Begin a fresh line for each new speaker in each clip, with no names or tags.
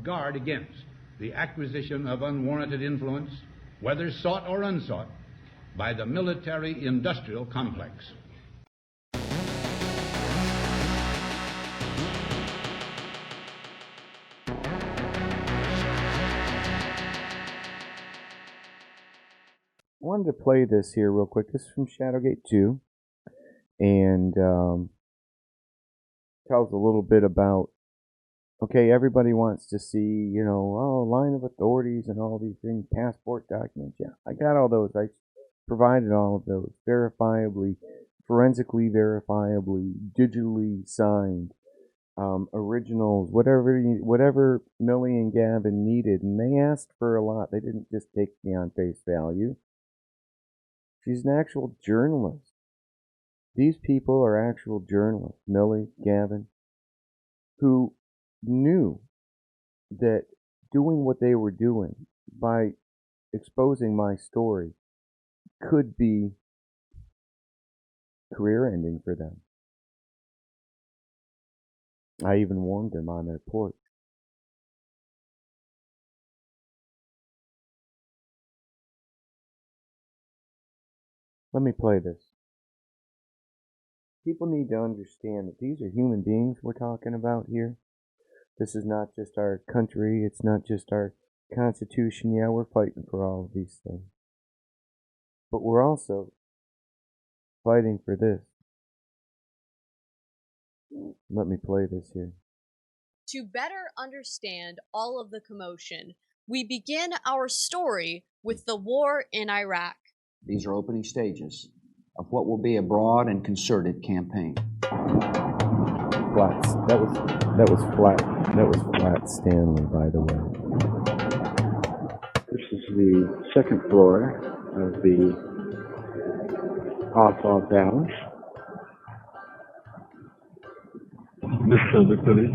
Guard against the acquisition of unwarranted influence, whether sought or unsought, by the military-industrial complex.
I wanted to play this here real quick. This is from ShadowGate 2, and tells a little bit about, okay, everybody wants to see, line of authorities and all these things, passport documents. Yeah, I got all those. I provided all of those, verifiably, forensically verifiably, digitally signed, originals, whatever Millie and Gavin needed, and they asked for a lot. They didn't just take me on face value. She's an actual journalist. These people are actual journalists, Millie, Gavin, who knew that doing what they were doing by exposing my story could be career ending for them. I even warned them on their porch. Let me play this. People need to understand that these are human beings we're talking about here. This is not just our country. It's not just our Constitution. Yeah, we're fighting for all of these things. But we're also fighting for this. Let me play this here.
To better understand all of the commotion, we begin our story with the war in Iraq.
These are opening stages of what will be a broad and concerted campaign.
Flats. That was flat. That was Flat Stanley, by the way.
This is the second floor of the Oswald Palace.
This is Victory.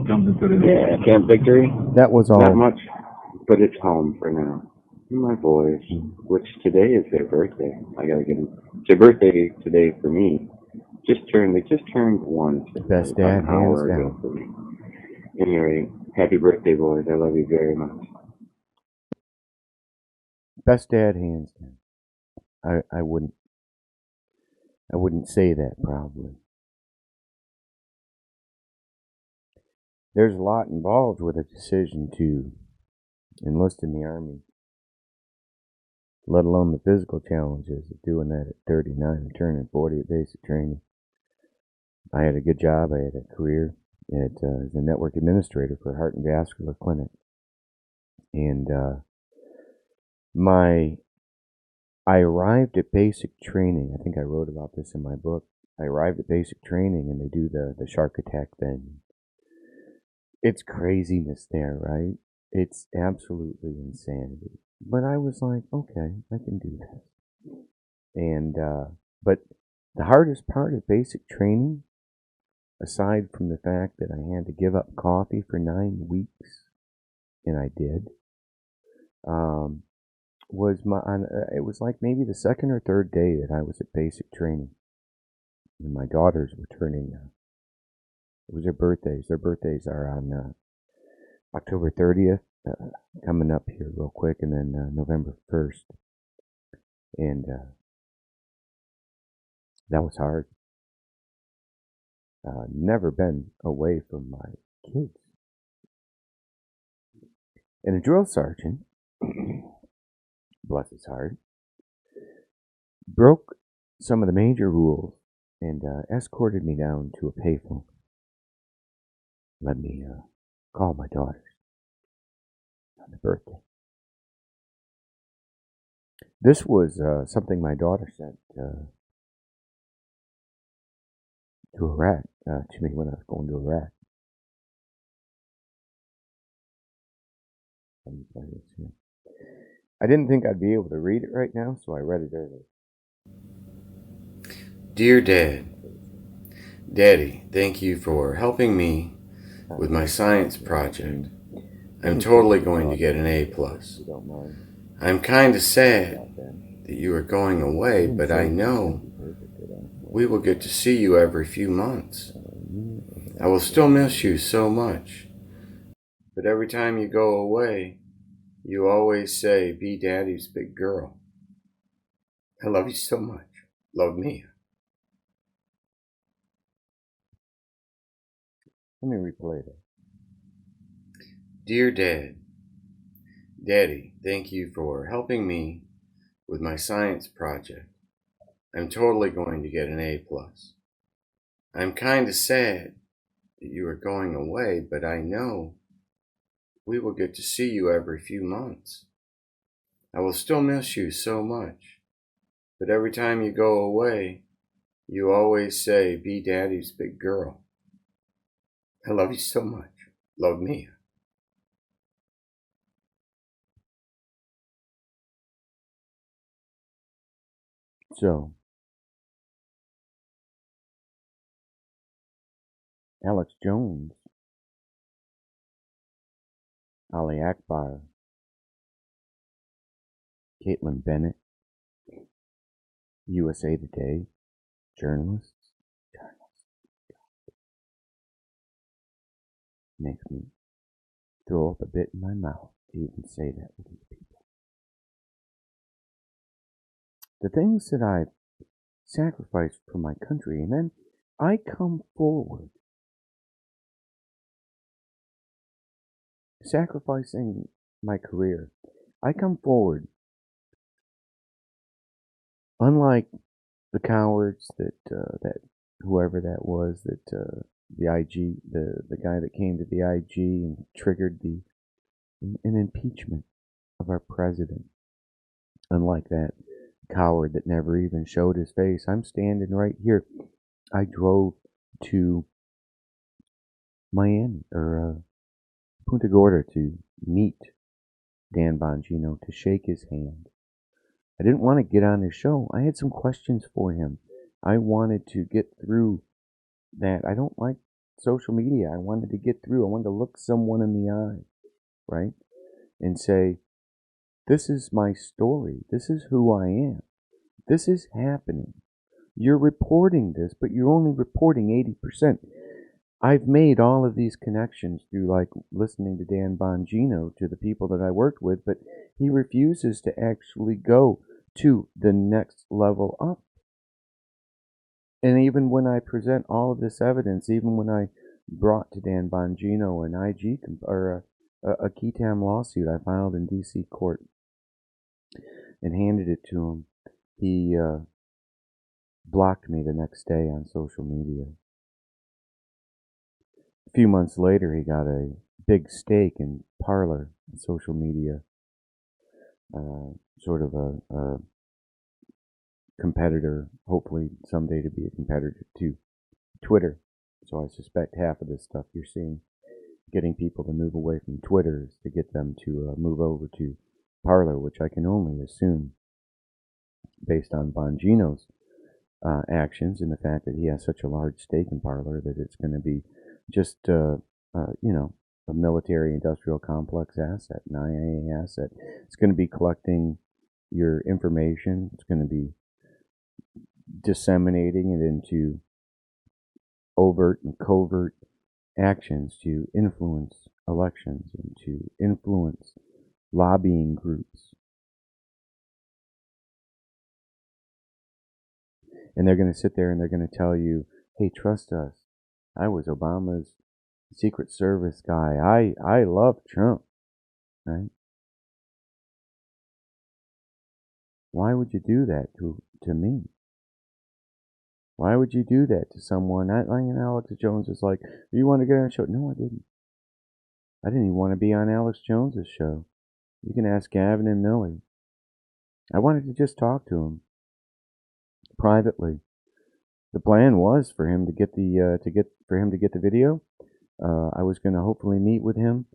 Camp Victory.
Yeah, Camp Victory.
That was all.
Not much, but it's home for now. My boys, which today is their birthday. I gotta get them. It's their birthday today for me. They just turned one.
Best dad, hands down.
For me. Anyway, happy birthday, boys. I love you very much.
Best dad, hands down. I wouldn't say that proudly. There's a lot involved with a decision to enlist in the Army, let alone the physical challenges of doing that at 39 and turning 40 at basic training. I had a good job. I had a career as a network administrator for a heart and vascular clinic. And I arrived at basic training. I think I wrote about this in my book. I arrived at basic training and they do the shark attack thing. It's craziness there, right? It's absolutely insanity. But I was like, okay, I can do this. And, but the hardest part of basic training, aside from the fact that I had to give up coffee for 9 weeks, and I did, was it was like maybe the second or third day that I was at basic training. And my daughters were turning, it was their birthdays. Their birthdays are on October 30th. Coming up here real quick, and then November 1st. And that was hard. Never been away from my kids. And a drill sergeant, bless his heart, broke some of the major rules and escorted me down to a payphone. Let me call my daughters. The birthday. This was something my daughter sent to Iraq, to me when I was going to Iraq. Let me play this here. I didn't think I'd be able to read it right now, so I read it earlier.
Dear Dad, Daddy, thank you for helping me with my science project. I'm totally going to get an A+. I'm kind of sad that you are going away, but I know we will get to see you every few months. I will still miss you so much. But every time you go away, you always say, be daddy's big girl. I love you so much. Love me.
Let me replay that.
Dear Dad, Daddy, thank you for helping me with my science project. I'm totally going to get an A+. I'm kind of sad that you are going away, but I know we will get to see you every few months. I will still miss you so much, but every time you go away, you always say, be daddy's big girl. I love you so much. Love me.
So, Alex Jones, Ali Akbar, Caitlin Bennett, USA Today, journalists, makes me throw up a bit in my mouth to even say that to these people. The things that I've sacrificed for my country, and then I come forward sacrificing my career. I come forward, unlike the cowards that whoever that was that the IG the guy that came to the IG and triggered an impeachment of our president. Unlike that coward that never even showed his face, I'm standing right here. I drove to Miami or Punta Gorda to meet Dan Bongino, to shake his hand. I didn't want to get on his show. I had some questions for him. I wanted to get through that. I don't like social media. I wanted to get through. I wanted to look someone in the eye, right? And say, this is my story. This is who I am. This is happening. You're reporting this, but you're only reporting 80%. I've made all of these connections through like listening to Dan Bongino, to the people that I worked with, but he refuses to actually go to the next level up. And even when I present all of this evidence, even when I brought to Dan Bongino an IG or a Ketam lawsuit I filed in DC court and handed it to him, he blocked me the next day on social media. A few months later, he got a big stake in Parler, social media, sort of a competitor, hopefully someday to be a competitor to Twitter. So I suspect half of this stuff you're seeing, getting people to move away from Twitter, is to get them to move over to Parler, which I can only assume, based on Bongino's actions and the fact that he has such a large stake in Parler, that it's going to be just, a military industrial complex asset, an IA asset. It's going to be collecting your information. It's going to be disseminating it into overt and covert actions to influence elections and to influence lobbying groups. And they're going to sit there and they're going to tell you, hey, trust us. I was Obama's Secret Service guy. I love Trump, right? Why would you do that to me? Why would you do that to someone? Alex Jones is like, do you want to get on a show? No, I didn't. I didn't even want to be on Alex Jones's show. You can ask Gavin and Millie. I wanted to just talk to him privately. The plan was for him to get the video. I was going to hopefully meet with him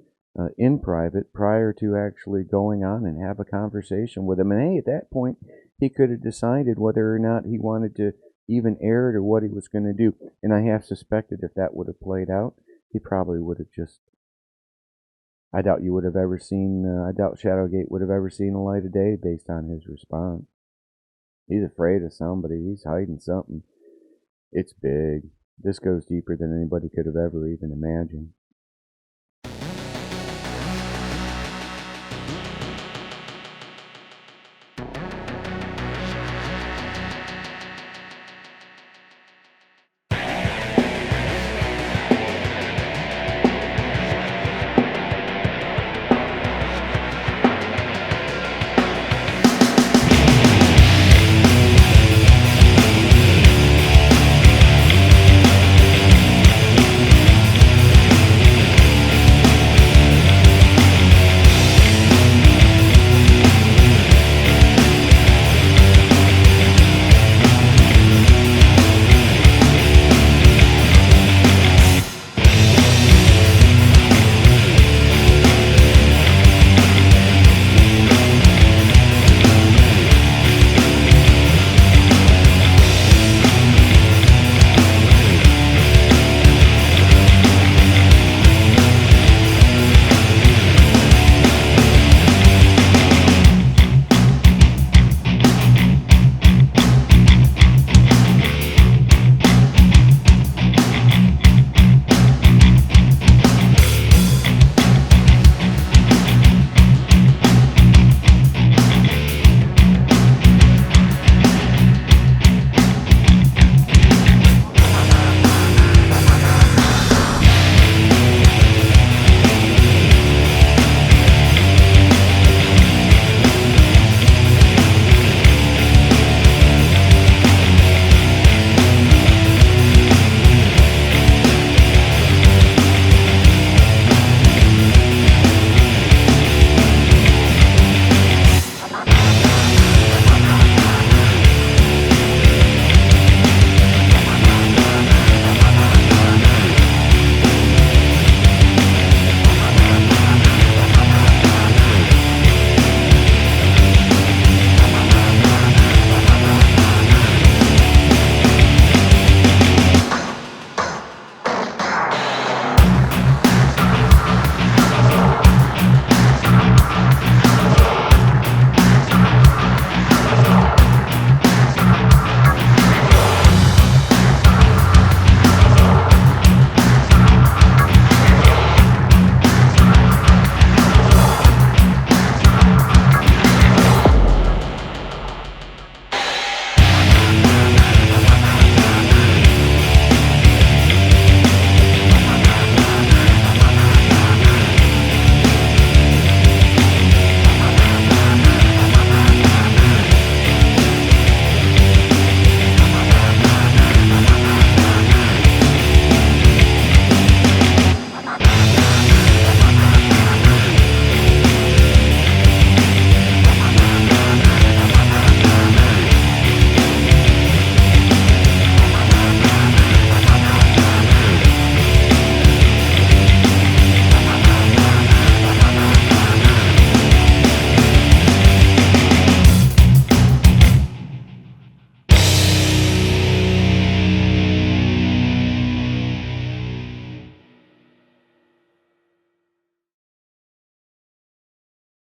in private prior to actually going on and have a conversation with him. And hey, at that point, he could have decided whether or not he wanted to even air it or what he was going to do. And I have suspected if that would have played out, he probably would have just. I doubt you would have ever seen. I doubt ShadowGate would have ever seen the light of day based on his response. He's afraid of somebody. He's hiding something. It's big. This goes deeper than anybody could have ever even imagined.